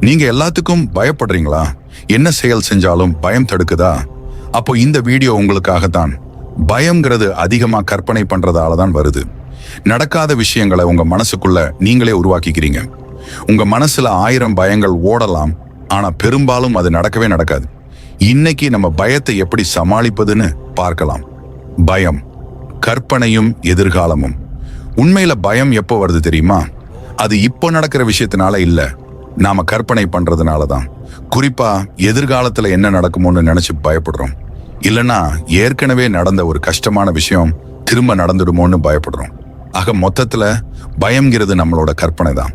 நீங்க எல்லாத்துக்கும் பயப்படுறீங்களா? என்ன செயல் செஞ்சாலும் பயம் தடுக்குதா? அப்போ இந்த வீடியோ உங்களுக்காகத்தான். பயம்ங்கிறது அதிகமா கற்பனை பண்றதால தான் வருது. நடக்காத விஷயங்களை உங்க மனசுக்குள்ள நீங்களே உருவாக்கிக்கிறீங்க. உங்க மனசுல 1000 பயங்கள் ஓடலாம், ஆனா பெரும்பாலும் அது நடக்கவே நடக்காது. இன்னைக்கு நம்ம பயத்தை எப்படி சமாளிப்பதுன்னு பார்க்கலாம். பயம், கற்பனையும் எதிர்காலமும். உண்மையில பயம் எப்போ வருது தெரியுமா? அது இப்போ நடக்கிற விஷயத்தினால இல்ல, நாம கற்பனை பண்றதுனால தான். குறிப்பா எதிர்காலத்துல என்ன நடக்குமோன்னு நினைச்சு பயப்படுறோம். இல்லனா ஏற்கனவே நடந்த ஒரு கஷ்டமான விஷயம் திரும்ப நடந்துடுமோன்னு பயப்படுறோம். ஆக மொத்தத்துல பயம்ங்கிறது நம்மளோட கற்பனை தான்.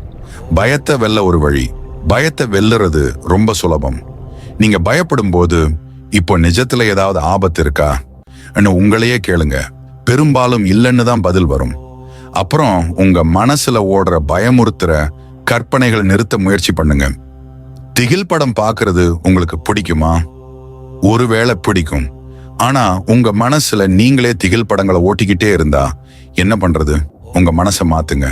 பயத்தை வெல்ல ஒரு வழி. பயத்தை வெல்லுறது ரொம்ப சுலபம். நீங்க பயப்படும் போது இப்போ நிஜத்துல ஏதாவது ஆபத்து இருக்கா உங்களையே கேளுங்க. பெரும்பாலும் இல்லைன்னு தான் பதில் வரும். அப்புறம் உங்க மனசுல ஓடுற பயமுறுத்துற கற்பனைகளை நிறுத்த முயற்சி பண்ணுங்க. திகில் படம் பார்க்கிறது உங்களுக்கு பிடிக்குமா? ஒருவேளை பிடிக்கும். ஆனா உங்க மனசுல நீங்களே திகில் படங்களை ஓட்டிக்கிட்டே இருந்தா என்ன பண்றது? உங்க மனசை மாத்துங்க.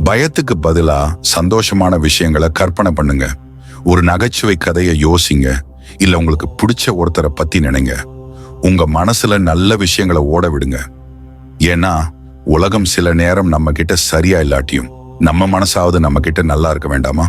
பயத்துக்கு பதிலா சந்தோஷமான விஷயங்களை கற்பனை பண்ணுங்க. ஒரு நகைச்சுவை கதையை யோசிங்க, இல்ல உங்களுக்கு பிடிச்ச ஒருத்தரை பத்தி நினைங்க. உங்க மனசுல நல்ல விஷயங்களை ஓட விடுங்க. ஏன்னா உலகம் சில நேரம் நம்ம கிட்ட சரியா இல்லாட்டியும் நம்ம மனசாவது நம்ம கிட்ட நல்லா இருக்க வேண்டாமா?